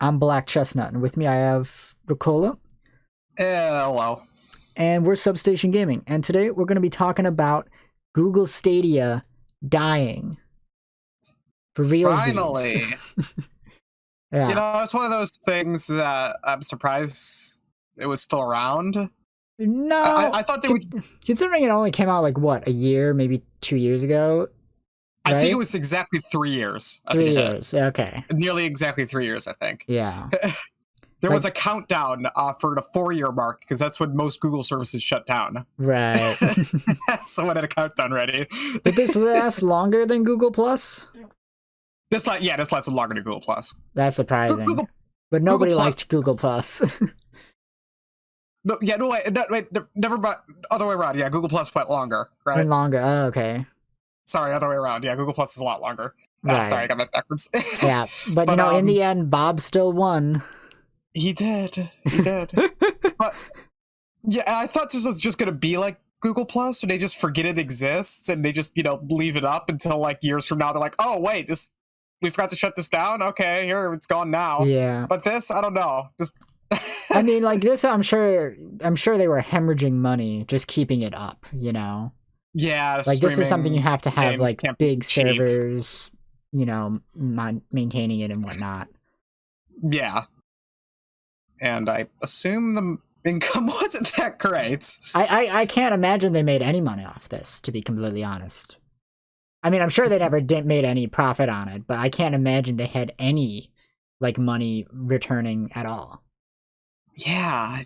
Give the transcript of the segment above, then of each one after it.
I'm Black Chestnut, and with me I have Ricola, Hello. and we're Substation Gaming. And today we're going to be talking about Google Stadia dying for realsies. Finally. Yeah. You know, it's one of those things that I'm surprised it was still around. No, I thought they would. Considering it only came out like what, a year, maybe 2 years ago. I think right? it was exactly 3 years. I 3 think years. Okay. Nearly exactly 3 years, I think. Yeah. There was a countdown for the 4-year mark because that's when most Google services shut down. Right. Someone had a countdown ready. Did this last longer than Google Plus? This lasted longer than Google Plus. That's surprising. But nobody liked Google Plus. No, never mind. Other way around. Yeah, Google Plus went longer, right? And longer. Oh, okay. Sorry, other way around. Yeah, Google Plus is a lot longer. Right. Sorry, I got that backwards. Yeah, but you know, in the end, Bob still won. He did. But yeah, I thought this was just gonna be like Google Plus, or they just forget it exists and they just leave it up until like years from now. They're like, oh wait, we forgot to shut this down. Okay, here it's gone now. Yeah. But this, I don't know. I mean, like this, I'm sure they were hemorrhaging money just keeping it up. You know. Yeah. Like this is something you have to have like big servers, maintaining it and whatnot. Yeah. And I assume the income wasn't that great. I can't imagine they made any money off this, to be completely honest. I mean, I'm sure they never made any profit on it, but I can't imagine they had any like money returning at all. Yeah,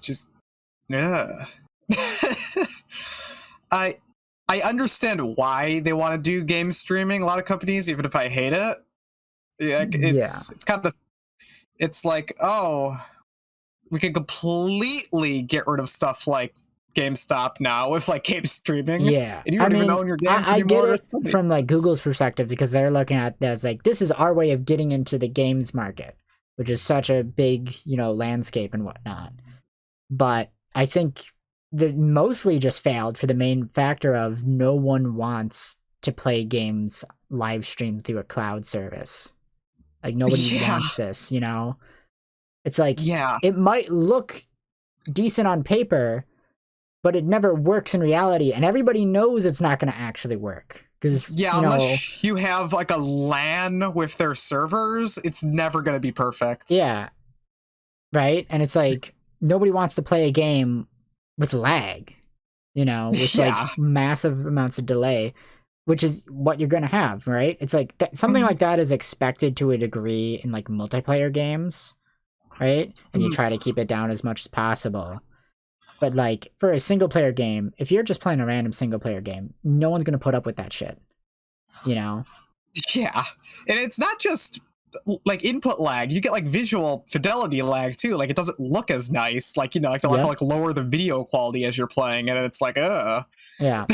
I understand why they want to do game streaming. A lot of companies, even if I hate it, it's kind of, it's like, oh, we can completely get rid of stuff like GameStop now with like game streaming. Yeah, and you don't even own your games I anymore. get it from like Google's perspective because they're looking at this like this is our way of getting into the games market, which is such a big landscape and whatnot. But I think that mostly just failed for the main factor of no one wants to play games live streamed through a cloud service. Like nobody wants this, It's like, it might look decent on paper, but it never works in reality, and everybody knows it's not going to actually work. Because unless you have like a LAN with their servers, it's never going to be perfect. Yeah, right. And it's like nobody wants to play a game with lag, with like massive amounts of delay, which is what you're going to have, right? It's like something like that is expected to a degree in like multiplayer games. Right? And you try to keep it down as much as possible. But like for a single player game, if you're just playing a random single player game, no one's gonna put up with that shit. Yeah. And it's not just like input lag. You get like visual fidelity lag too. Like it doesn't look as nice. Like, like they'll have to like lower the video quality as you're playing, and it's like Yeah.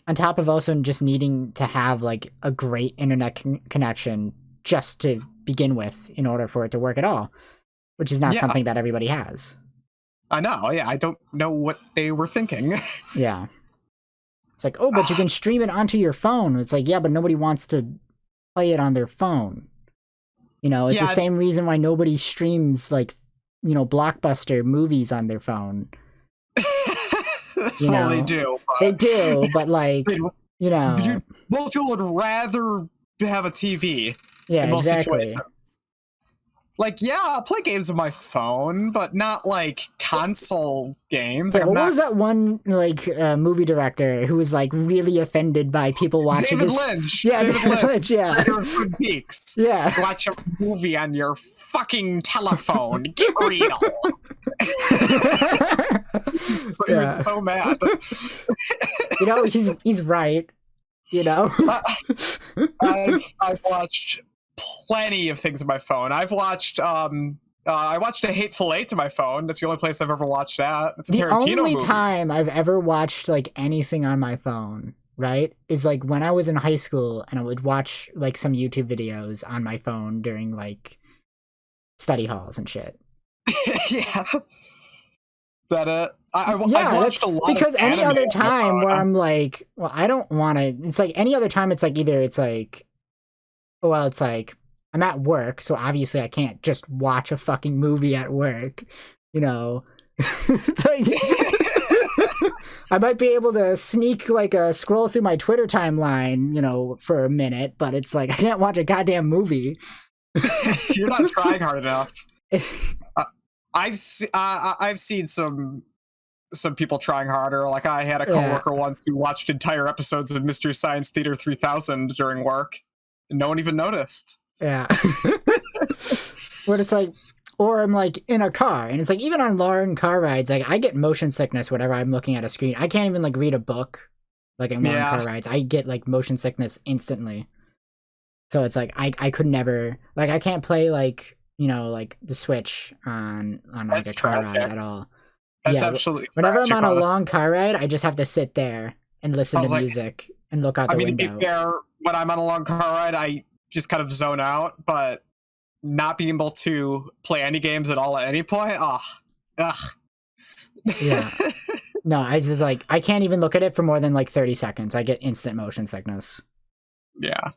On top of also just needing to have like a great internet connection just to begin with in order for it to work at all. Which is not something that everybody has. I know, yeah. I don't know what they were thinking. Yeah. It's like, oh, but you can stream it onto your phone. It's like, yeah, but nobody wants to play it on their phone. It's the same reason why nobody streams, like, blockbuster movies on their phone. Well, they do. They do, but, like, most people would rather have a TV. Yeah, exactly. Like, I'll play games on my phone, but not like console games. Like, what was that one like movie director who was like really offended by people watching David Lynch. Yeah, David Lynch. Yeah. Twin Peaks. Yeah. Watch a movie on your fucking telephone. Get real. So he was so mad. He's right. I've watched plenty of things on my phone. I've watched I watched A Hateful Eight to my phone. That's the only place I've ever watched that. It's a Tarantino movie. The only time I've ever watched like anything on my phone, right, is like when I was in high school and I would watch like some YouTube videos on my phone during like study halls and shit. Yeah. I've watched a lot because any other time where I'm like, well, I don't want to. It's like any other time. It's like either it's like, well, it's like I'm at work, so obviously I can't just watch a fucking movie at work, you know. It's like I might be able to sneak like a scroll through my Twitter timeline, you know, for a minute, but it's like I can't watch a goddamn movie. You're not trying hard enough. I've seen some people trying harder. Like I had a coworker once who watched entire episodes of Mystery Science Theater 3000 during work, and no one even noticed. Yeah. But it's like, or I'm like in a car, and it's like even on long car rides, like I get motion sickness whenever I'm looking at a screen. I can't even like read a book, like in long car rides. I get like motion sickness instantly. So it's like I could never, like I can't play like, you know, like the Switch on like a car ride at all. That's absolutely whenever tragic, I'm on a long car ride, I just have to sit there and listen to music and look out the window. To be fair, when I'm on a long car ride, I just kind of zone out, but not being able to play any games at all at any point, Yeah. No, I just like, I can't even look at it for more than like 30 seconds. I get instant motion sickness. Yeah.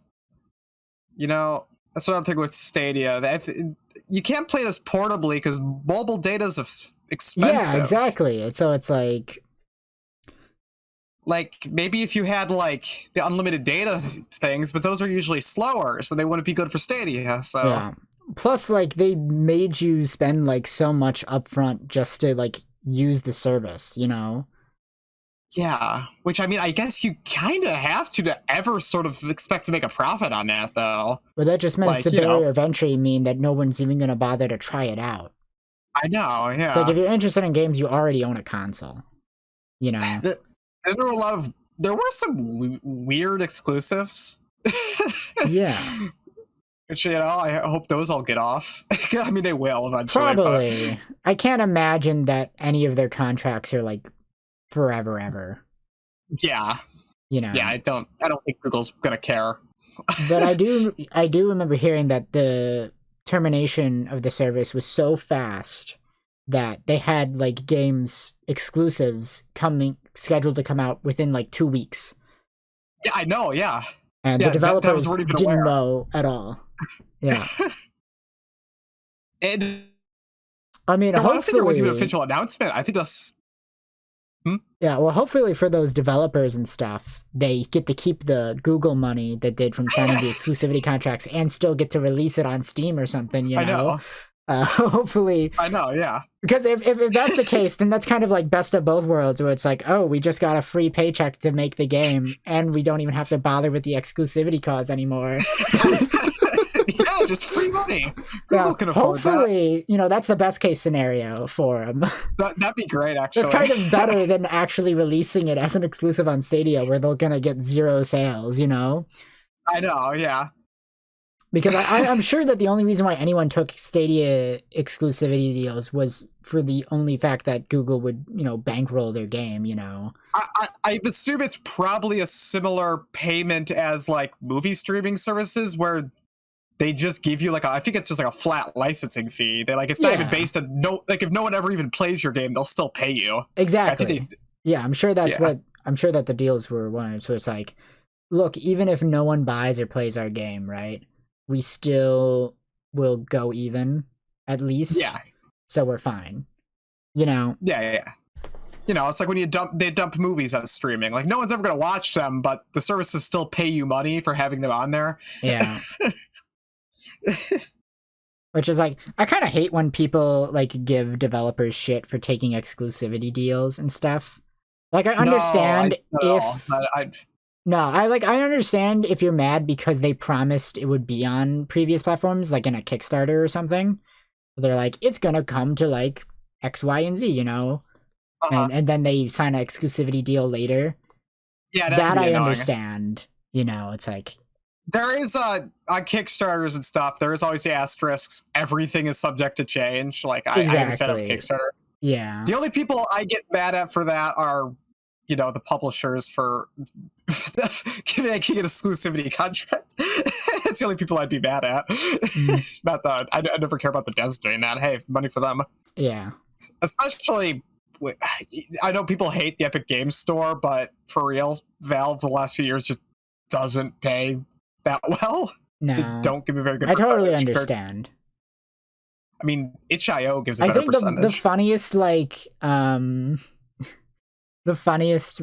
You know, that's what I'm thinking with Stadia. You can't play this portably because mobile data is expensive. Yeah, exactly. So it's like maybe if you had like the unlimited data things, but those are usually slower, so they wouldn't be good for Stadia. So yeah. Plus, like they made you spend like so much upfront just to like use the service, you know? Yeah, which I mean, I guess you kind of have to ever sort of expect to make a profit on that, though. But that just makes the barrier of entry mean that no one's even going to bother to try it out. I know, yeah. It's like if you're interested in games, you already own a console, you know? There were some weird exclusives. Yeah. Which, you know, I hope those all get off. I mean, they will eventually. Probably. But I can't imagine that any of their contracts are like forever ever. Yeah. You know. Yeah, I don't think Google's gonna care. But I do remember hearing that the termination of the service was so fast that they had like games exclusives scheduled to come out within like 2 weeks. Yeah, I know, yeah. And the developers didn't know at all. Yeah. And I mean, hopefully, I don't think there was even an official announcement. I think that's Yeah, well, hopefully for those developers and stuff, they get to keep the Google money they did from signing the exclusivity contracts and still get to release it on Steam or something, you know? I know. Hopefully. I know, yeah. Because if that's the case, then that's kind of like best of both worlds, where it's like, oh, we just got a free paycheck to make the game, and we don't even have to bother with the exclusivity clause anymore. Yeah, just free money. Yeah, can afford hopefully, that. You know, that's the best case scenario for them. That'd be great, actually. It's kind of better than actually releasing it as an exclusive on Stadia, where they're gonna get 0 sales, you know? I know, yeah. Because I'm sure that the only reason why anyone took Stadia exclusivity deals was for the only fact that Google would, you know, bankroll their game, you know? I assume it's probably a similar payment as, like, movie streaming services, where they just give you, like, I think it's just, like, a flat licensing fee. They, like, it's not even based on, like, if no one ever even plays your game, they'll still pay you. Exactly. I'm sure that's I'm sure that the deals were one. So it's like, look, even if no one buys or plays our game, right? We still will go even, at least. Yeah. So we're fine. You know? Yeah. You know, it's like when they dump movies on streaming. Like, no one's ever going to watch them, but the services still pay you money for having them on there. Yeah. Which is like, I kind of hate when people like give developers shit for taking exclusivity deals and stuff. Like, I understand I understand if you're mad because they promised it would be on previous platforms, like in a Kickstarter or something. They're like, it's gonna come to like X, Y, and Z, you know? And then they sign an exclusivity deal later. Yeah, that I understand. You know, it's like, there is on Kickstarters and stuff, there is always the asterisks. Everything is subject to change. Like, I understand of Kickstarter. Yeah. The only people I get mad at for that are, you know, the publishers for giving an exclusivity contract. That's the only people I'd be mad at. Not that I never care about the devs doing that. Hey, money for them. Yeah. Especially, I know people hate the Epic Games Store, but for real, Valve the last few years just doesn't pay that well. They No, don't give a very good I totally percentage. understand. I mean, itch.io gives a I better think the percentage. funniest the funniest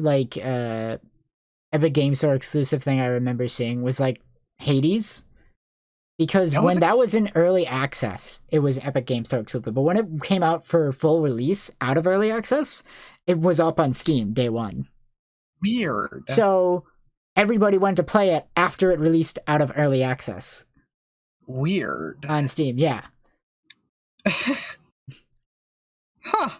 Epic Game Store exclusive thing I remember seeing was like Hades. Because That was when that was in early access, it was Epic Game Store exclusive. But when it came out for full release out of early access, it was up on Steam day one. weird. So everybody went to play it after it released out of early access Weird. on Steam. Yeah. Huh.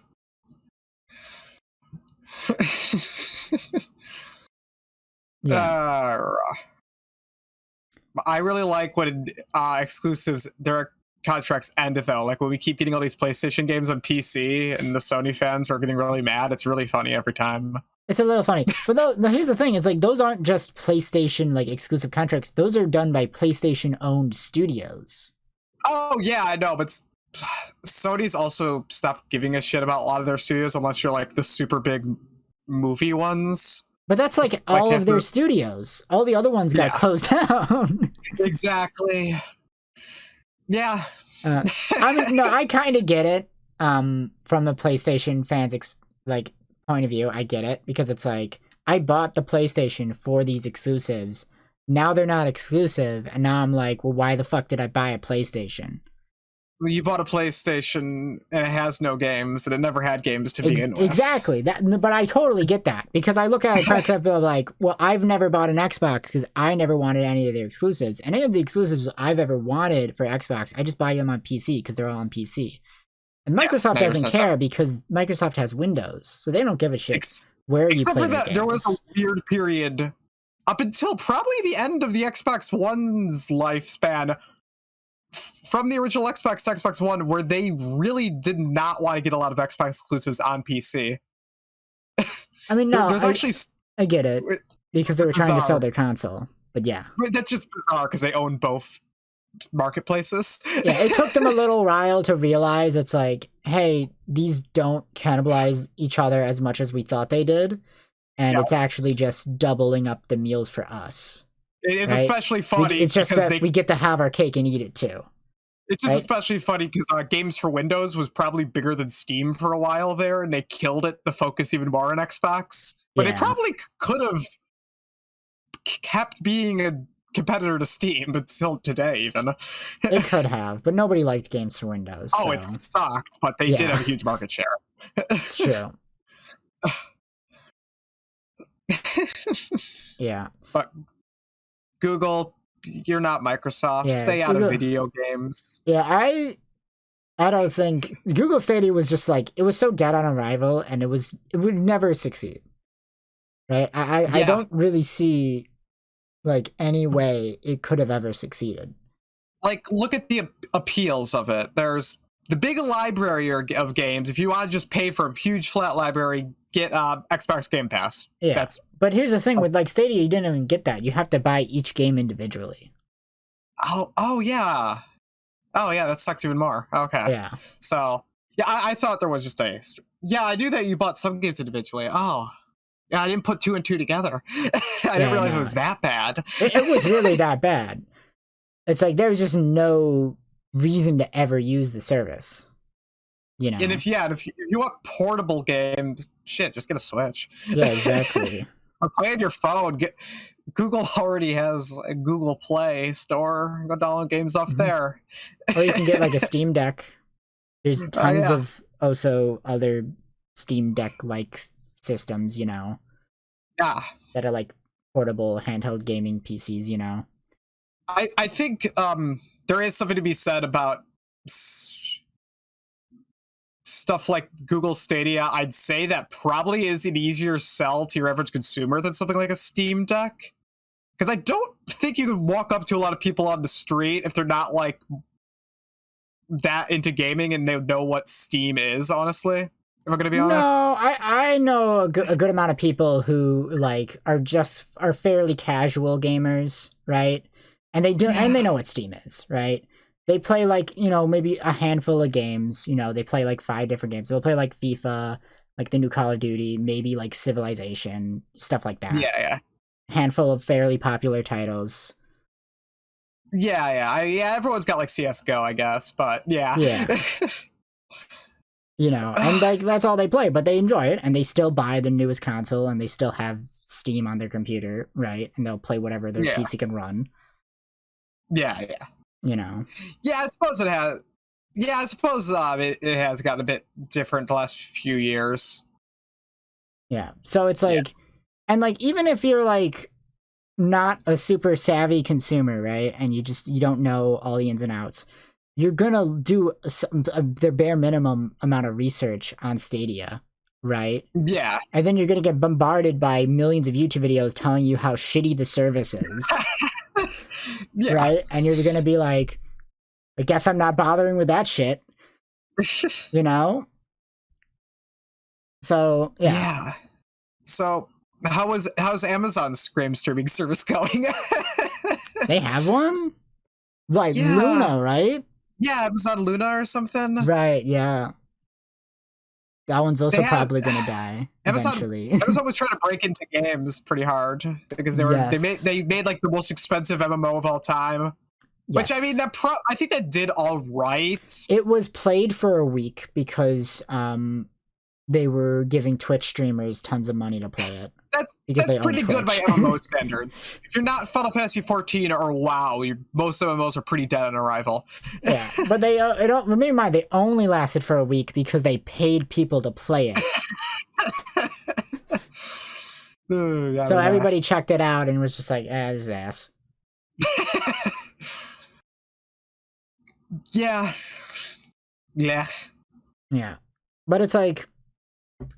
Yeah. I really like when exclusives their contracts end though. Like when we keep getting all these PlayStation games on PC, and the Sony fans are getting really mad. It's really funny every time. It's a little funny. But though, here's the thing. It's like those aren't just PlayStation like exclusive contracts. Those are done by PlayStation owned studios. Oh yeah, I know, but Sony's also stopped giving a shit about a lot of their studios unless you're like the super big movie ones. But that's like all of their studios. All the other ones got closed down. Exactly. Yeah. I mean, no, I kind of get it. From the PlayStation fans' like point of view, I get it because it's like I bought the PlayStation for these exclusives. Now they're not exclusive, and now I'm like, well, why the fuck did I buy a PlayStation? Well, you bought a PlayStation and it has no games, and it never had games to begin with. Exactly. But I totally get that because I look at it like, well, I've never bought an Xbox because I never wanted any of their exclusives. Any of the exclusives I've ever wanted for Xbox, I just buy them on PC because they're all on PC. And Microsoft doesn't care because Microsoft has Windows, so they don't give a shit where you play the games. Except for that, there was a weird period up until probably the end of the Xbox One's lifespan, from the original Xbox to Xbox One, where they really did not want to get a lot of Xbox exclusives on PC. I mean, no, I get it because they were trying to sell their console, but yeah. That's just bizarre because they own both marketplaces. Yeah, it took them a little while to realize it's like, hey, these don't cannibalize each other as much as we thought they did, and it's actually just doubling up the meals for us. It's especially funny. It's just that we get to have our cake and eat it too. It's just especially funny because Games for Windows was probably bigger than Steam for a while there, and they killed it to focus even more on Xbox. But it probably could have kept being a competitor to Steam, but still today even. It could have, but nobody liked Games for Windows. Oh, it sucked, but they did have a huge market share. It's true. Yeah. But Google, you're not Microsoft. Yeah, stay out of video games. Yeah, I don't think Google Stadia was just like, it was so dead on arrival, and it would never succeed. Right? I don't really see like any way it could have ever succeeded. Like, look at the appeals of it. There's the big library of games. If you want to just pay for a huge flat library, get Xbox Game Pass. Yeah. But here's the thing with like Stadia, you didn't even get that. You have to buy each game individually. Oh yeah. Oh yeah, that sucks even more. Okay. Yeah. So yeah, I thought there was just a. Yeah, I knew that you bought some games individually. Oh. Yeah, I didn't put 2 and 2 together. I didn't realize it was that bad. It was really that bad. It's like there was just no reason to ever use the service. You know. And if you want portable games, shit, just get a Switch. Yeah, exactly. Or play on your phone. Google already has a Google Play store. Go download games off there. Or you can get like a Steam Deck. There's tons of also other Steam Deck-like systems, you know. Yeah. That are like portable handheld gaming PCs, you know. I think there is something to be said about stuff like Google Stadia. I'd say that probably is an easier sell to your average consumer than something like a Steam Deck. Because I don't think you could walk up to a lot of people on the street if they're not like that into gaming and they know what Steam is, honestly. If I'm going to be honest. No, I know a good amount of people who like are fairly casual gamers, right? And they know what Steam is, right? They play like, you know, maybe a handful of games, you know, they play like 5 different games. They'll play like FIFA, like the new Call of Duty, maybe like Civilization, stuff like that. Yeah. Handful of fairly popular titles. Yeah. Everyone's got like CS:GO, I guess, but yeah. Yeah. And like that's all they play, but they enjoy it, and they still buy the newest console, and they still have Steam on their computer, right? And they'll play whatever their Yeah. PC can run. Yeah. Yeah, I suppose it has. Yeah, I suppose it has gotten a bit different the last few years. Yeah. So it's like, and like even if you're like not a super savvy consumer, right? And you don't know all the ins and outs, you're gonna do the bare minimum amount of research on Stadia, right? Yeah. And then you're gonna get bombarded by millions of YouTube videos telling you how shitty the service is. Yeah. Right? And you're gonna be like, I guess I'm not bothering with that shit. So yeah. So how's Amazon's game streaming service going? They have one? Like Luna, right? Yeah, Amazon Luna or something. Right, yeah. That one's also probably gonna die eventually. Amazon was trying to break into games pretty hard because they made like the most expensive MMO of all time. Yes. Which I mean, I think that did all right. It was played for a week because they were giving Twitch streamers tons of money to play it. That's pretty good by MMO standards. If you're not Final Fantasy 14 or WoW, most MMOs are pretty dead on arrival. Yeah, but they remember in mind, they only lasted for a week because they paid people to play it. So everybody checked it out and was just like, this is ass. Yeah. But it's like,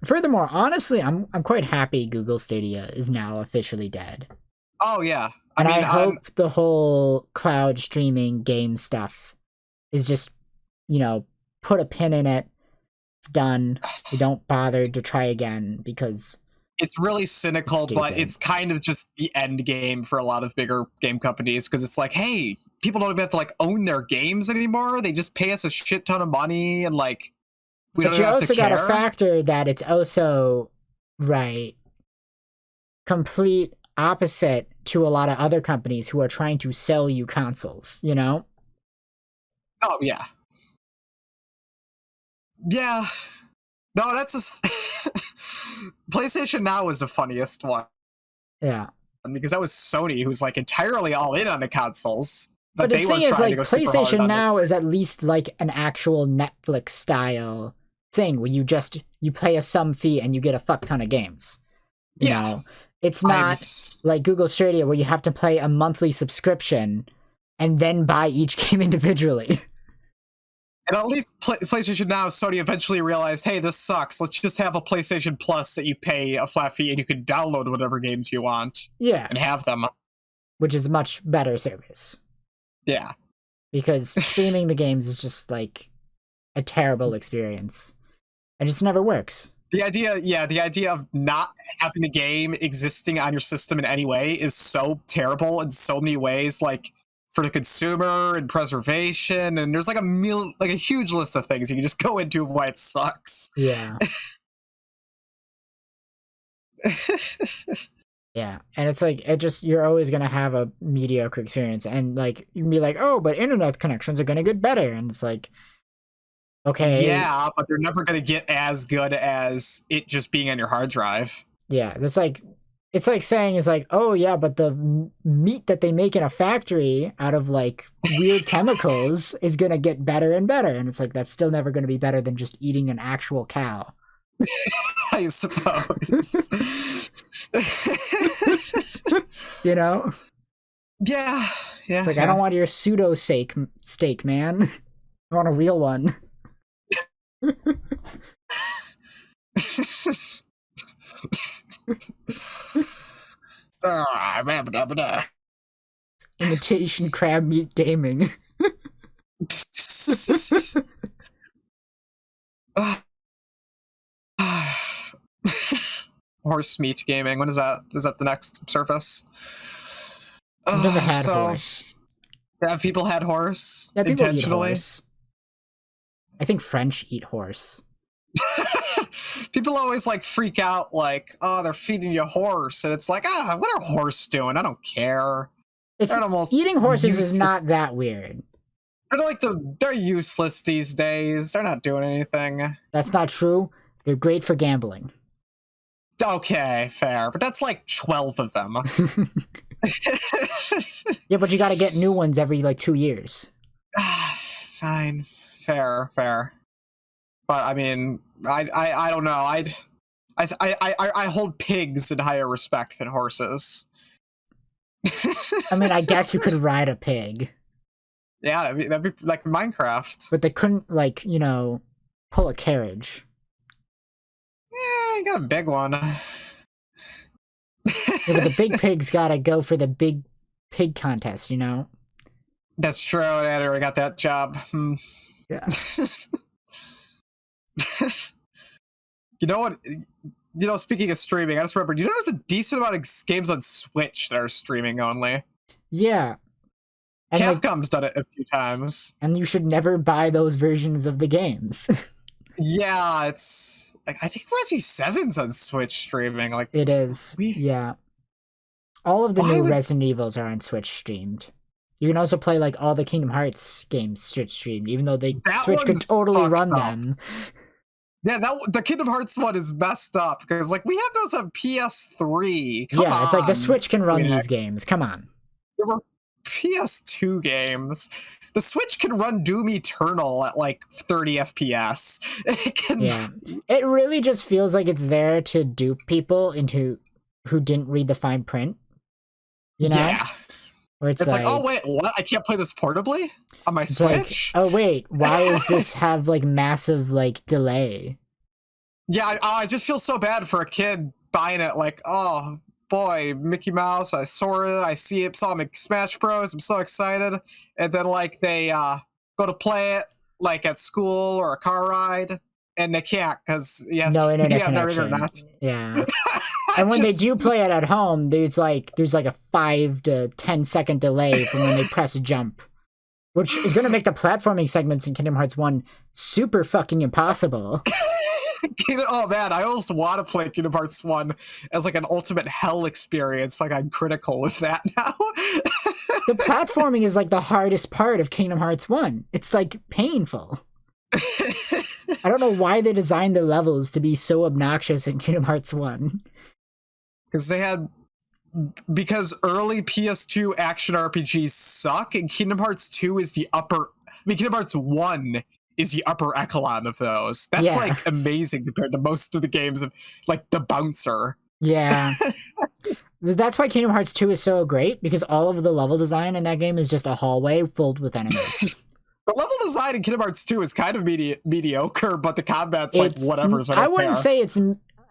furthermore, honestly, I'm quite happy Google Stadia is now officially dead. Oh yeah, I hope the whole cloud streaming game stuff is just, put a pin in it. It's done. We don't bother to try again because it's really cynical, but it's kind of just the end game for a lot of bigger game companies because it's like, hey, people don't even have to like own their games anymore. They just pay us a shit ton of money and like. But you also got to factor that it's also, right, complete opposite to a lot of other companies who are trying to sell you consoles, Oh, yeah. Yeah. No, that's just... PlayStation Now was the funniest one. Yeah. Because that was Sony, who's like entirely all in on the consoles. But the thing is, like, PlayStation Now is at least like an actual Netflix style thing where you pay a some fee and you get a fuck ton of games. You know, it's not like Google Stadia where you have to pay a monthly subscription and then buy each game individually. And at least PlayStation Now, Sony eventually realized, hey, this sucks. Let's just have a PlayStation Plus that you pay a flat fee and you can download whatever games you want. Yeah. And have them. Which is a much better service. Yeah. Because streaming the games is just like a terrible experience. It just never works. The idea of not having the game existing on your system in any way is so terrible in so many ways, like for the consumer and preservation, and there's like a huge list of things you can just go into of why it sucks. Yeah. Yeah, and it's like you're always gonna have a mediocre experience, and like you can be like, oh, but internet connections are gonna get better, and it's like, okay. Yeah, but they're never going to get as good as it just being on your hard drive. Yeah, it's like saying, oh yeah, but the meat that they make in a factory out of like weird chemicals is going to get better and better. And it's like, that's still never going to be better than just eating an actual cow. I suppose. Yeah. It's like, I don't want your pseudo steak, man. I want a real one. Imitation crab meat gaming. Horse meat gaming. When is that? Is that the next service? I've never had horse. Have people had horse? Yeah, people intentionally? Eat horse. I think French eat horse. People always like freak out like, oh, they're feeding you horse. And it's like, what are horse doing? I don't care. It's They're almost eating horses useless. is not that weird. They're useless these days. They're not doing anything. That's not true. They're great for gambling. Okay, fair, but that's like 12 of them. Yeah, but you got to get new ones every like 2 years. Fine, fair. But I mean, I don't know. I hold pigs in higher respect than horses. I mean, I guess you could ride a pig. Yeah, that'd be like Minecraft. But they couldn't, like, pull a carriage. Yeah, you got a big one. Yeah, but the big pig's gotta go for the big pig contest, That's true. I already got that job. Yeah. You know what? Speaking of streaming, I just remembered, there's a decent amount of games on Switch that are streaming only. Yeah. And Capcom's done it a few times. And you should never buy those versions of the games. Yeah, it's like, I think Resi 7's on Switch streaming. Like, it is. Yeah. All of the new Resident Evils are on Switch streamed. You can also play like all the Kingdom Hearts games Switch streamed, even though Switch could totally run them. Yeah, the Kingdom Hearts one is messed up because like we have those on PS3. Come on, it's like the Switch can run these games. Come on. There were PS2 games. The Switch can run Doom Eternal at like 30 FPS. It really just feels like it's there to dupe people into who didn't read the fine print. Yeah. Where it's like, oh wait, what? I can't play this portably on my Switch? Like, oh wait, why does this have like massive like delay? Yeah, I just feel so bad for a kid buying it. Like, oh boy, Mickey Mouse, I saw him in Smash Bros. I'm so excited. And then like they go to play it like at school or a car ride, and they can't because no internet. Yeah. And when they do play it at home, there's like a 5 to 10 second delay from when they press jump, which is going to make the platforming segments in Kingdom Hearts 1 super fucking impossible. Oh man, I almost want to play Kingdom Hearts 1 as like an ultimate hell experience. Like I'm critical with that now. The platforming is like the hardest part of Kingdom Hearts 1. It's like painful. I don't know why they designed the levels to be so obnoxious in Kingdom Hearts 1. Because early PS2 action RPGs suck, and Kingdom Hearts 2 is Kingdom Hearts 1 is the upper echelon of those. That's like amazing compared to most of the games of like the Bouncer. Yeah. That's why Kingdom Hearts 2 is so great, because all of the level design in that game is just a hallway filled with enemies. The level design in Kingdom Hearts 2 is kind of mediocre, but the combat's like whatever. So I wouldn't say it's...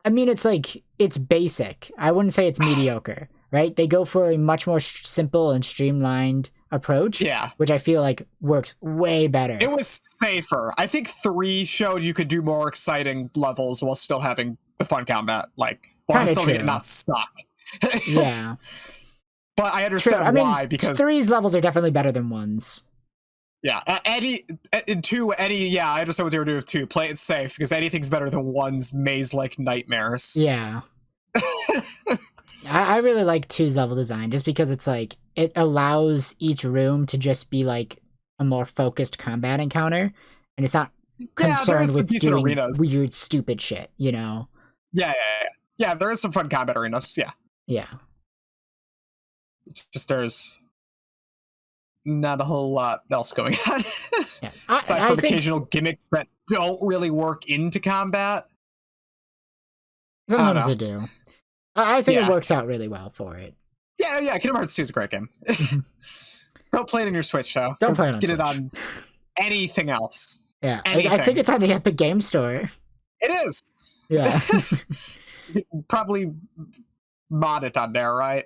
I mean, it's basic. I wouldn't say it's mediocre, right? They go for a much more simple and streamlined approach, which I feel like works way better. It was safer. I think 3 showed you could do more exciting levels while still having the fun combat, like while still getting not stuck. Yeah, but I understand why, because 3's levels are definitely better than 1's. Yeah, in 2, I understand what they were doing with 2. Play it safe, because anything's better than 1's maze-like nightmares. Yeah. I really like 2's level design, just because it's like, it allows each room to just be like a more focused combat encounter, and it's not concerned with doing weird, stupid shit, Yeah, there is some fun combat arenas, Yeah. It's just there's not a whole lot else going on. Aside from occasional gimmicks that don't really work into combat. Sometimes they do. I think it works out really well for it. Yeah, Kingdom Hearts 2 is a great game. Don't play it on your Switch, though. Don't play it on Get Switch. It on anything else. Yeah, I think it's on the Epic Game Store. It is. Yeah. You can probably mod it on there, right?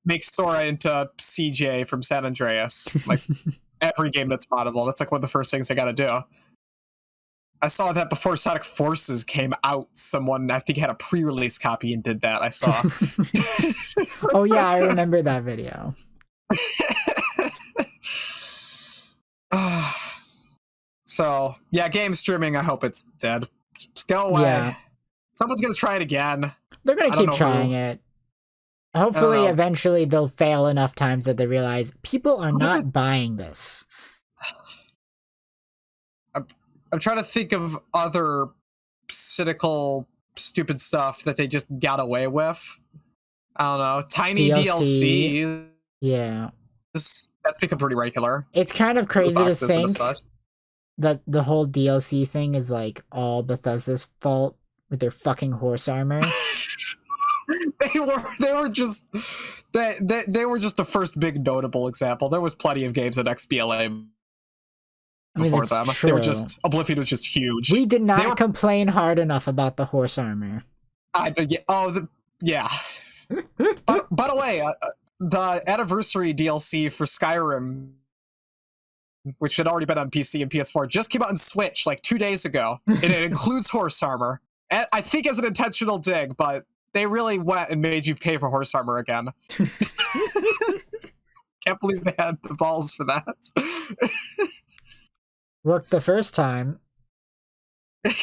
Make Sora into CJ from San Andreas. Like every game that's moddable. That's like one of the first things I gotta do. I saw that before Sonic Forces came out. Someone, I think, had a pre-release copy and did that. I saw. Oh yeah, I remember that video. So yeah, game streaming. I hope it's dead. Just go away. Yeah. Someone's gonna try it again. They're gonna keep trying it. Hopefully, eventually, they'll fail enough times that they realize people are not buying this. I'm trying to think of other cynical, stupid stuff that they just got away with. I don't know. Tiny DLC. Yeah. That's become pretty regular. It's kind of crazy to think that the whole DLC thing is like all Bethesda's fault with their fucking horse armor. they were just they were just the first big notable example. There was plenty of games at XBLA before them. True. They were just Oblivion was just huge. We did not complain hard enough about the horse armor. Yeah. By the way, the anniversary DLC for Skyrim, which had already been on PC and PS4, just came out on Switch like 2 days ago, and it includes horse armor. And I think as an intentional dig, but they really went and made you pay for horse armor again. Can't believe they had the balls for that. Worked the first time.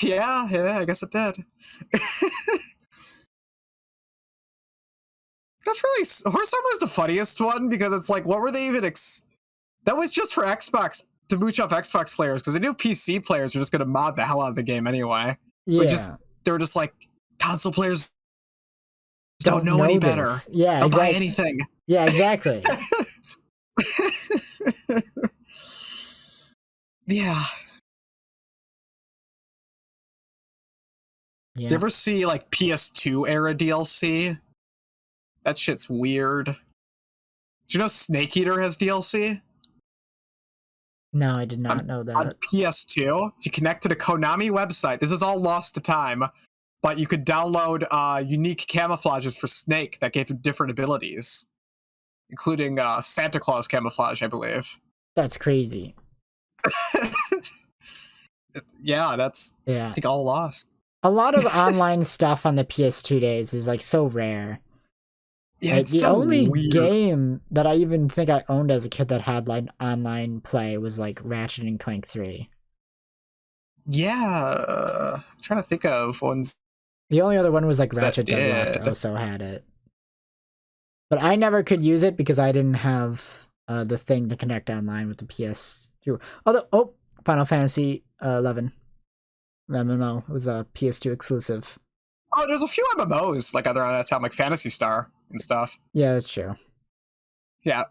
Yeah, I guess it did. That's really horse armor is the funniest one because it's like, what were they even? That was just for Xbox to mooch off Xbox players because they knew PC players were just going to mod the hell out of the game anyway. Yeah, they were just like, console players don't know any better. Yeah, they'll buy anything. Yeah, exactly. Yeah. You ever see like PS2 era DLC? That shit's weird. Do you know Snake Eater has DLC? No, I did not know that. On PS2, if you connect to the Konami website, this is all lost to time, but you could download unique camouflages for Snake that gave him different abilities, including Santa Claus camouflage, I believe. That's crazy. Yeah, that's I think all lost. A lot of online stuff on the PS2 days is like so rare. Yeah, like, it's the so only weird. game that I even think I owned as a kid that had like online play was like Ratchet and Clank 3. Yeah, I'm trying to think of ones. The only other one was like Ratchet Deadlocked also had it. But I never could use it because I didn't have the thing to connect online with the PS2. Although, Final Fantasy 11 MMO was a PS2 exclusive. Oh, there's a few MMOs like other on that time, like Phantasy Star and stuff. Yeah, that's true. Yeah,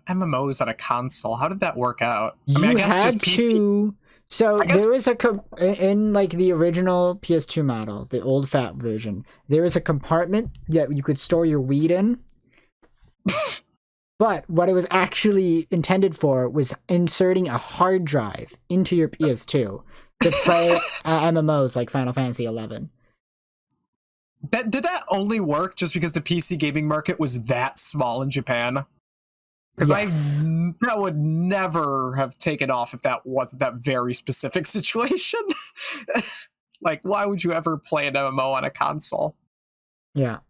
MMOs on a console. How did that work out? I guess just PC. So there was in like the original PS2 model, the old fat version, there was a compartment that you could store your weed in. But what it was actually intended for was inserting a hard drive into your PS2 to play MMOs like Final Fantasy 11. Did that only work just because the PC gaming market was that small in Japan? Because that would never have taken off if that wasn't that very specific situation. Like, why would you ever play an MMO on a console? Yeah.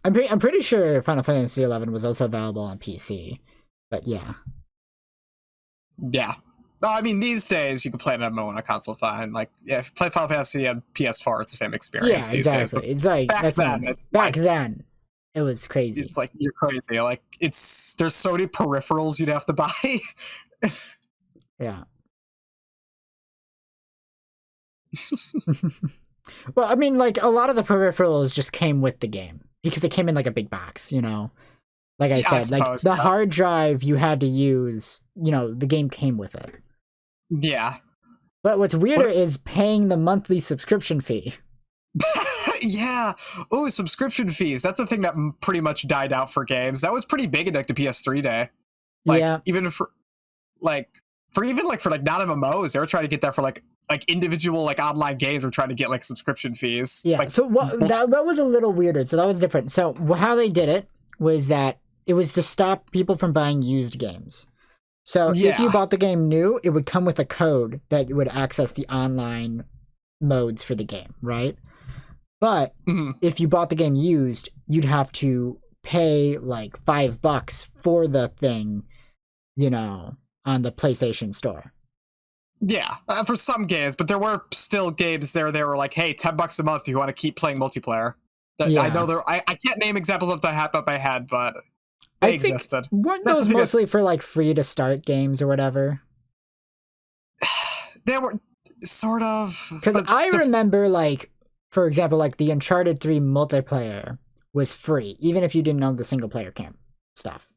I'm pretty sure Final Fantasy 11 was also available on PC, but yeah. Yeah. Oh, I mean, these days you can play an MMO on a console fine. Like, if you play Final Fantasy on PS4, it's the same experience. Yeah, exactly. It's like back then, it was crazy. It's like you're crazy. Like there's so many peripherals you'd have to buy. Yeah. Well, I mean, like a lot of the peripherals just came with the game because it came in like a big box, you know. Like I said, like the hard drive you had to use, you know, the game came with it. Yeah. But what's weirder is paying the monthly subscription fee. Yeah. Oh, subscription fees. That's the thing that pretty much died out for games. That was pretty big in like the PS3 day. Like, even for non-MMOs, they were trying to get that for like individual like online games were trying to get like subscription fees. Yeah. Like, so that was a little weirder. So that was different. So how they did it was that it was to stop people from buying used games. So if you bought the game new, it would come with a code that would access the online modes for the game, right? But if you bought the game used, you'd have to pay like $5 for the thing, you know, on the PlayStation Store. Yeah, for some games, but there were still games there. They were like, "Hey, $10 a month. You want to keep playing multiplayer?" Yeah. I know I can't name examples off the top of my head, but they existed. Weren't those mostly for like free to start games or whatever? They were sort of, because I remember, like, for example, like the Uncharted 3 multiplayer was free, even if you didn't own the single player camp stuff.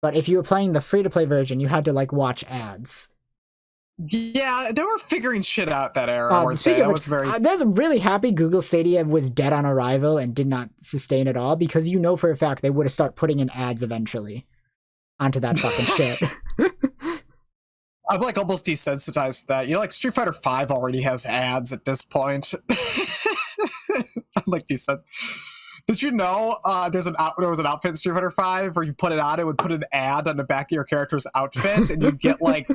But if you were playing the free to play version, you had to like watch ads. Yeah, they were figuring shit out that era. Speaking of which, I was really happy Google Stadia was dead on arrival and did not sustain at all, because you know for a fact they would have started putting in ads eventually onto that fucking shit. I'm like almost desensitized to that. You know, like Street Fighter V already has ads at this point. I'm like desensitized. Did you know there was an outfit in Street Fighter V where you put it on, it would put an ad on the back of your character's outfit, and you'd get like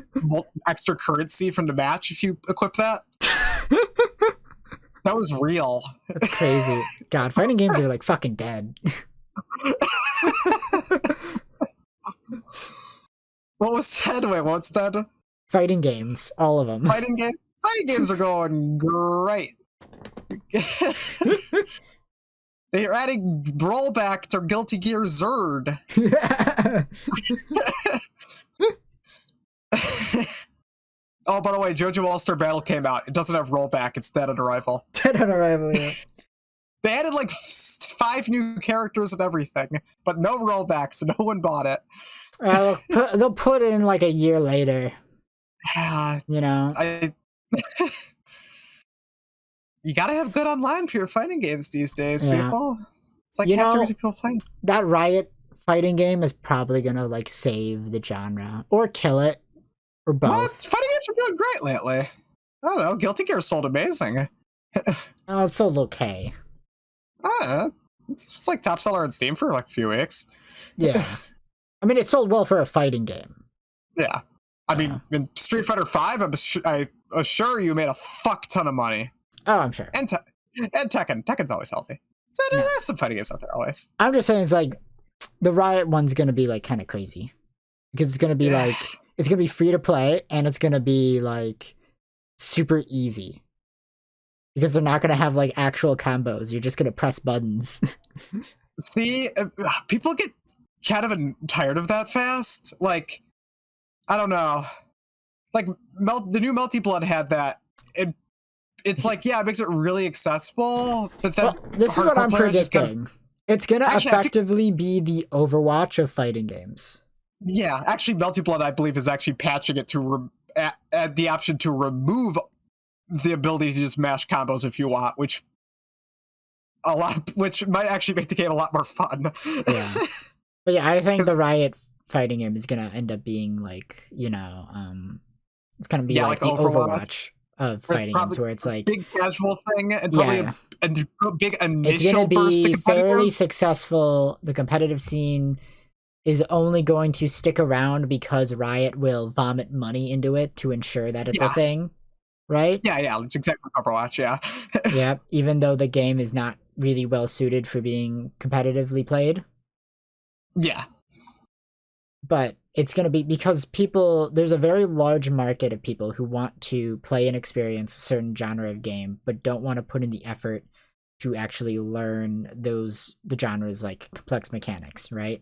extra currency from the match if you equip that? That was real. That's crazy. God, fighting games are like fucking dead. What was that? Wait, what's that? Fighting games, all of them. Fighting games are going great. They're adding rollback to Guilty Gear Zerd. Oh, by the way, JoJo All-Star Battle came out. It doesn't have rollback. It's dead on arrival. Dead on arrival, yeah. They added like 5 new characters and everything, but no rollback, so no one bought it. They'll put in like a year later. You know? You gotta have good online for your fighting games these days, people. It's like people playing. That Riot fighting game is probably gonna like save the genre or kill it, or both. Well, fighting games are doing great lately. I don't know. Guilty Gear sold amazing. Oh, it sold okay. It's like top seller on Steam for like a few weeks. Yeah, I mean, it sold well for a fighting game. Yeah, I mean, in Street Fighter V, I assure you, made a fuck ton of money. Oh, I'm sure. And Tekken. Tekken's always healthy. So there's some fighting games out there always. I'm just saying, it's like the Riot one's gonna be like kind of crazy, because it's gonna be like, it's gonna be free to play, and it's gonna be like super easy, because they're not gonna have like actual combos. You're just gonna press buttons. See, people get kind of tired of that fast. Like, I don't know. Like the new Melty Blood had that. It's like, yeah, it makes it really accessible, but then this is what I'm predicting. It's gonna effectively be the Overwatch of fighting games. Yeah, actually, Melty Blood, I believe, is actually patching it to add the option to remove the ability to just mash combos if you want, which might actually make the game a lot more fun. Yeah, but yeah, I think the Riot fighting game is gonna end up being like, you know, it's gonna be like the Overwatch of fighting games, where it's like big casual thing and probably a big initial. It's gonna be fairly successful. The competitive scene is only going to stick around because Riot will vomit money into it to ensure that it's a thing, right? Yeah, it's exactly Overwatch. Yeah. Yeah, even though the game is not really well suited for being competitively played. Yeah. But it's going to be because there's a very large market of people who want to play and experience a certain genre of game, but don't want to put in the effort to actually learn the genre's like complex mechanics, right?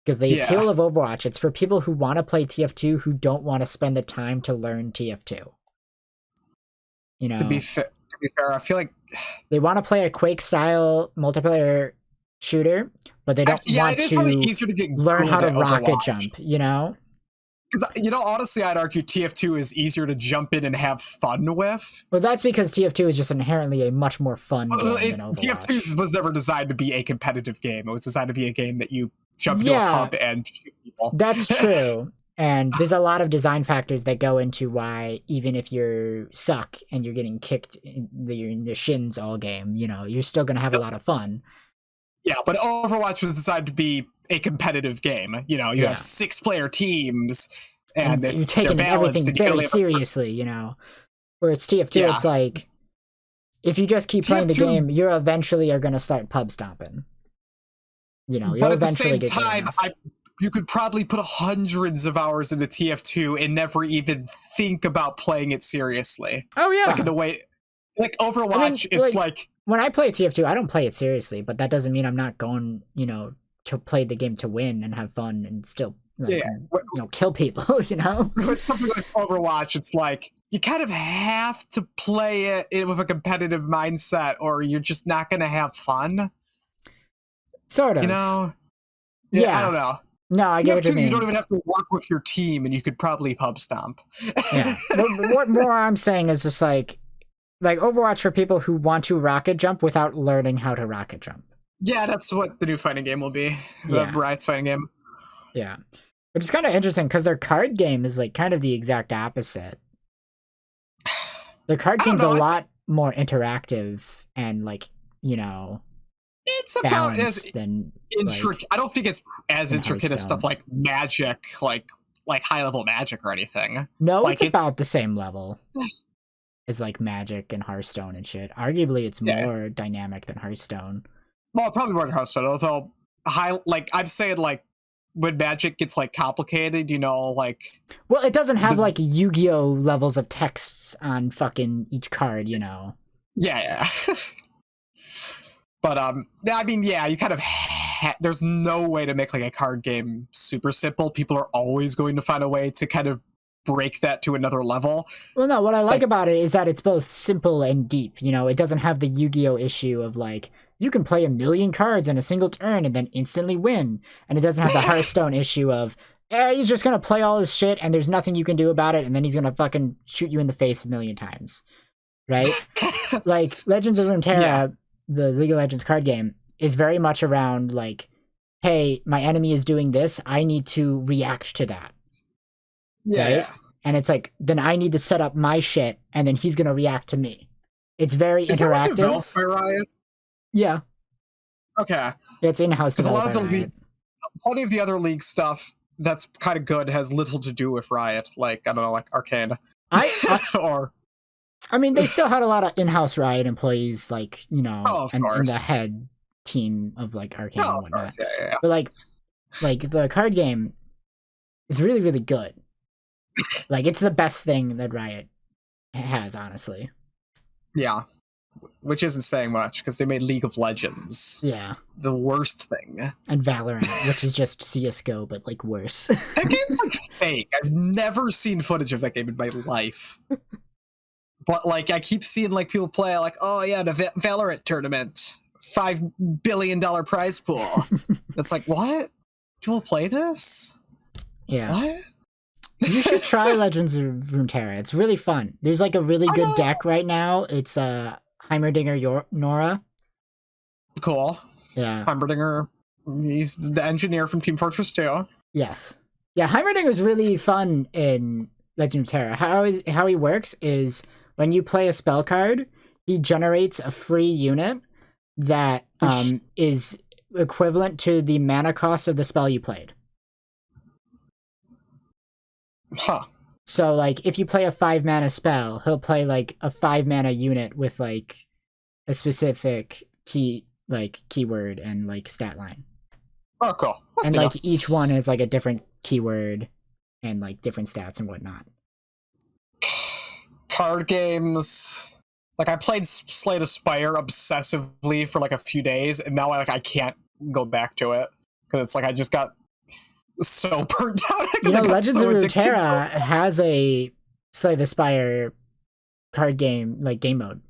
Because the appeal of Overwatch, it's for people who want to play TF2 who don't want to spend the time to learn TF2. You know, to be fair, I feel like they want to play a Quake-style multiplayer shooter, but they don't want to learn how to rocket jump, you know? Because, you know, honestly, I'd argue TF2 is easier to jump in and have fun with. Well, that's because TF2 is just inherently a much more fun game than Overwatch. TF2 was never designed to be a competitive game. It was designed to be a game that you jump into a hub and shoot people. That's true. And there's a lot of design factors that go into why, even if you suck and you're getting kicked in the shins all game, you know, you're still going to have a lot of fun. Yeah, but Overwatch was designed to be a competitive game. You know, you have 6-player teams, and you're taking everything very seriously, you know. Where it's TF2, it's like, if you just keep playing the game, you eventually are going to start pub stomping. You know, you'll eventually get good enough. You could probably put hundreds of hours into TF2 and never even think about playing it seriously. Oh, yeah. Like, in a way, like Overwatch, it's like when I play TF2, I don't play it seriously, but that doesn't mean I'm not going, to play the game to win and have fun and still like kill people, With something like Overwatch, it's like you kind of have to play it with a competitive mindset, or you're just not going to have fun. Sort of. Yeah, I don't know. No, I get what you mean. You don't even have to work with your team, and you could probably pub stomp. Yeah. What more I'm saying is just like Overwatch for people who want to rocket jump without learning how to rocket jump. Yeah, that's what the new fighting game will be. The Riot's fighting game. Yeah. Which is kind of interesting because their card game is like kind of the exact opposite. Their card game's a lot more interactive and it's about as intricate. I don't think it's as intricate as stuff like Magic, like high level Magic or anything. No, it's about the same level as like Magic and Hearthstone and shit. Arguably, it's more dynamic than Hearthstone. Well, probably more than Hearthstone. Although I'm saying like when Magic gets like complicated, Well, it doesn't have like Yu-Gi-Oh levels of texts on fucking each card, Yeah. But I mean, you kind of there's no way to make like a card game super simple. People are always going to find a way to kind of break that to another level. Well, no, what I like about it is that it's both simple and deep. It doesn't have the Yu-Gi-Oh issue of like you can play 1,000,000 cards in a single turn and then instantly win, and it doesn't have the Hearthstone issue of he's just gonna play all his shit and there's nothing you can do about it, and then he's gonna fucking shoot you in the face 1,000,000 times, right? Like Legends of Runeterra, the League of Legends card game, is very much around like, hey, my enemy is doing this, I need to react to that. Right? And it's like, then I need to set up my shit and then he's gonna react to me. It's very interactive. Developed by Riot? Yeah. Okay. It's in-house. Because a lot of the leagues, plenty of the other league stuff that's kind of good has little to do with Riot. Like, I don't know, like Arcane. I mean, they still had a lot of in-house Riot employees, like, and the head team of like Arcane and whatnot. Yeah. But like the card game is really, really good. Like, it's the best thing that Riot has, honestly. Yeah. Which isn't saying much, because they made League of Legends. Yeah. The worst thing. And Valorant, which is just CSGO, but like worse. That game's like fake. I've never seen footage of that game in my life. But like, I keep seeing like people play like, oh yeah, the Valorant tournament, $5 billion prize pool. It's like, what? People play this? Yeah. What? You should try Legends of Runeterra. It's really fun. There's like a really good deck right now. It's Heimerdinger Nora. Cool. Yeah. Heimerdinger, he's the engineer from Team Fortress 2. Yes. Yeah, Heimerdinger's really fun in Legend of Terra. How he works is when you play a spell card, he generates a free unit that is equivalent to the mana cost of the spell you played. Huh. So, like, if you play a 5-mana spell, he'll play, like, a 5-mana unit with, like, a specific keyword and, like, stat line. Oh, cool. And, like, each one is, like, a different keyword and, like, different stats and whatnot. Card games. Like, I played Slay the Spire obsessively for, like, a few days, and now, I can't go back to it. Because it's like I just got so burnt out. Legends of Runeterra has a Slay the Spire card game, like, game mode.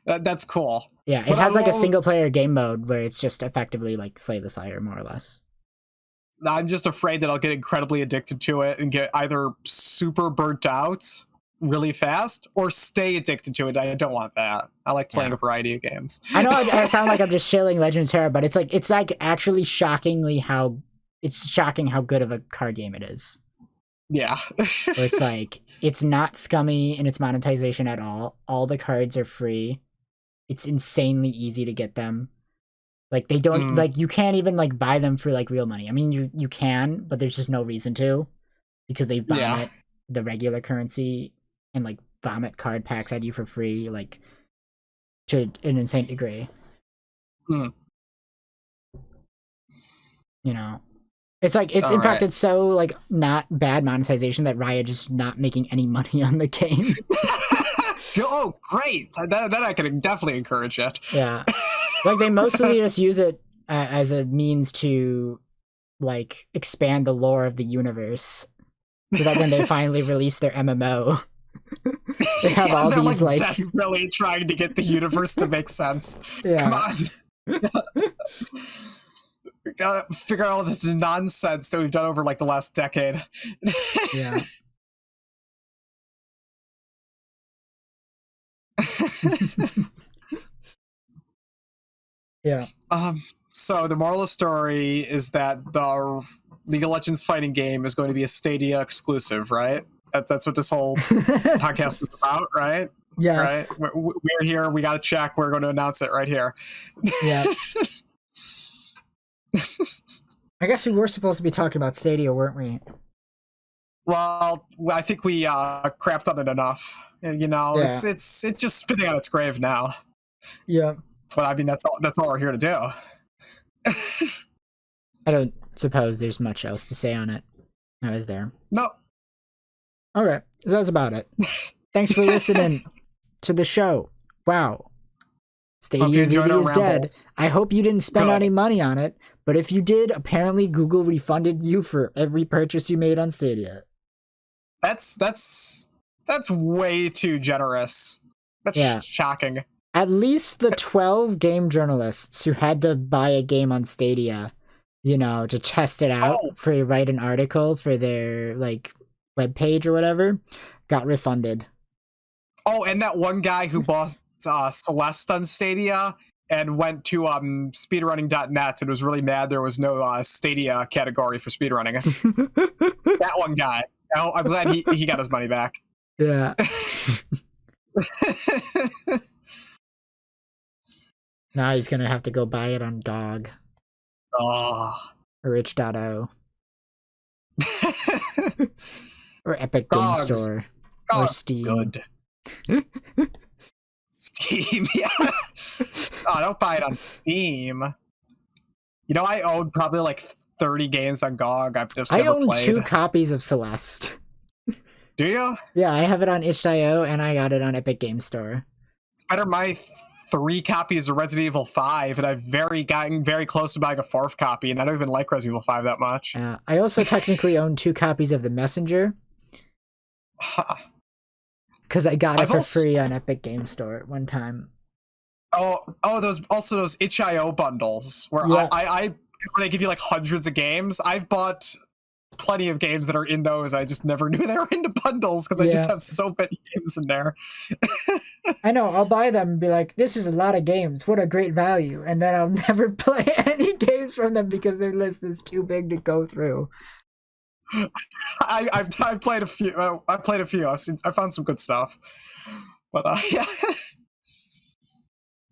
That's cool. Yeah, it has like a single player game mode where it's just effectively like Slay the Spire, more or less. I'm just afraid that I'll get incredibly addicted to it and get either super burnt out really fast or stay addicted to it. I don't want that. I like playing a variety of games. I know I sound like I'm just shilling Legend of Terra, but it's like actually shocking how good of a card game it is. Yeah. It's like, it's not scummy in its monetization at all. All the cards are free. It's insanely easy to get them. Like, they don't, like, you can't even, like, buy them for, like, real money. I mean, you can, but there's just no reason to. Because they vomit the regular currency and, like, vomit card packs at you for free, like, to an insane degree. You know? It's like, in fact, it's so, like, not bad monetization that Riot is not making any money on the game. Oh, great! Then I can definitely encourage it. Yeah, like they mostly just use it as a means to like expand the lore of the universe, so that when they finally release their MMO, they have all they're these like desperately trying to get the universe to make sense. Come yeah. on. We gotta figure out all this nonsense that we've done over like the last decade. Yeah. Yeah. So the moral of the story is that the League of Legends fighting game is going to be a Stadia exclusive, right? That's what this whole podcast is about, right? Yes. Right? We're here. We got to check. We're going to announce it right here. Yeah. I guess we were supposed to be talking about Stadia, weren't we? Well, I think we crapped on it enough. You know, Yeah. it's just spitting on its grave now. Yeah. But I mean, that's all we're here to do. I don't suppose there's much else to say on it. I was there. No. Okay, so that's about it. Thanks for listening to the show. Wow. Stadia really is dead. I hope you didn't spend any money on it, but if you did, apparently Google refunded you for every purchase you made on Stadia. That's way too generous. That's shocking. At least the 12 game journalists who had to buy a game on Stadia, you know, to test it out for write an article for their like webpage or whatever, got refunded. Oh, and that one guy who bought Celeste on Stadia and went to speedrunning.net and was really mad there was no Stadia category for speedrunning. That one guy. Oh, I'm glad he got his money back. Yeah. Now he's gonna have to go buy it on GOG. Oh. Or itch.io. Or Epic Game Store. Or Steam. Good. Steam, yeah. Oh, don't buy it on Steam. You know, I own probably like 30 games on GOG. I've just never own played. 2 copies of Celeste. Do you? Yeah, I have it on itch.io and I got it on Epic Game Store. It's better my 3 copies of Resident Evil 5, and I've gotten very close to buying a 4th copy, and I don't even like Resident Evil 5 that much. I also technically own 2 copies of The Messenger. Because I got it for free on Epic Game Store at one time. Oh, those itch.io bundles where I when they give you like hundreds of games. I've bought plenty of games that are in those. I just never knew they were into bundles because I just have so many games in there. I know. I'll buy them and be like, "This is a lot of games. What a great value!" And then I'll never play any games from them because their list is too big to go through. I've played a few. I played a few. I found some good stuff, but yeah.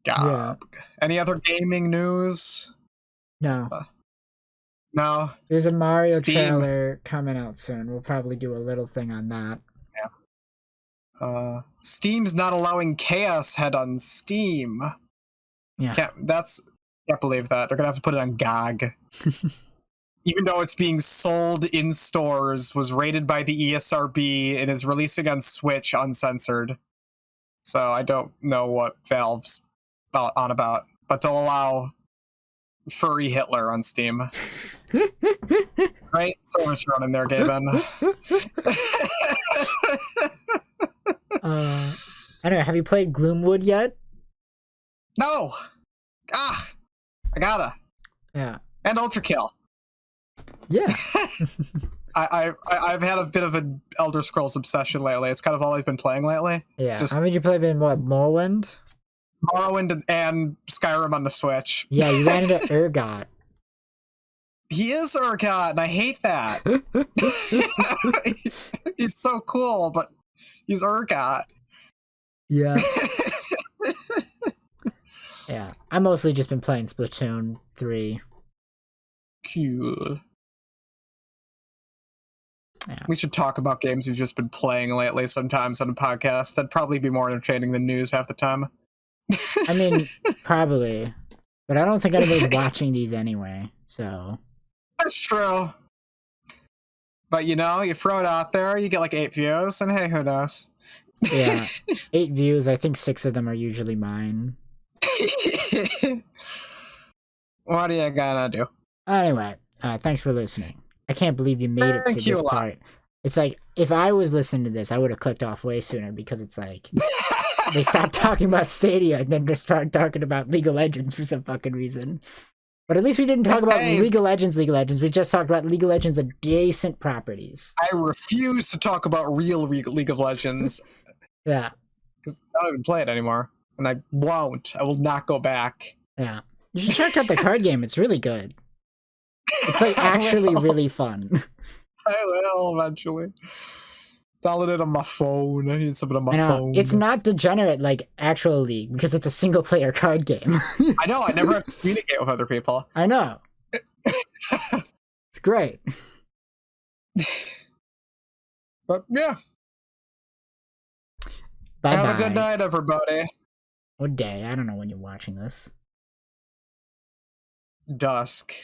Yeah. Any other gaming news? No. No. There's a Mario trailer coming out soon. We'll probably do a little thing on that. Yeah. Steam's not allowing Chaos Head on Steam. Yeah. Can't believe that. They're gonna have to put it on GOG. Even though it's being sold in stores, was rated by the ESRB, and is releasing on Switch uncensored. So I don't know what Valve's on about, but they'll allow furry Hitler on Steam. Right? So much running there, Gaben. I don't know. Have you played Gloomwood yet? No. I gotta. Yeah. And Ultra Kill. Yeah. I've had a bit of an Elder Scrolls obsession lately. It's kind of all I've been playing lately. Yeah. How many you play in what, Morrowind? Morrowind and Skyrim on the Switch. Yeah, you ran into Urgot. He is Urgot, and I hate that. He's so cool, but he's Urgot. Yeah. Yeah. I've mostly just been playing Splatoon 3. Cool. Yeah. We should talk about games we've just been playing lately sometimes on a podcast. That'd probably be more entertaining than news half the time. I mean, probably. But I don't think anybody's watching these anyway, so. That's true. But you know, you throw it out there, you get like 8 views, and hey, who knows? Yeah, 8 views. I think 6 of them are usually mine. What are you gonna do? Anyway, thanks for listening. I can't believe you made it to Thank you this a lot. part. It's like, if I was listening to this, I would have clicked off way sooner because it's like, they stopped talking about Stadia and then just started talking about League of Legends for some fucking reason. But at least we didn't talk about Hey, League of Legends. We just talked about League of Legends adjacent properties. I refuse to talk about real League of Legends Yeah, because I don't even play it anymore, and I won't. I will not go back. yeah. You should check out the card game. It's really good. It's like I actually will. really fun. I will eventually. Download it on my phone. I need something on my I know phone. it's not degenerate like actual League because it's a single player card game. I know. I never have to communicate with other people. I know. It's great. But yeah. Bye Have bye. a good night, everybody. What day? I don't know when you're watching this. Dusk.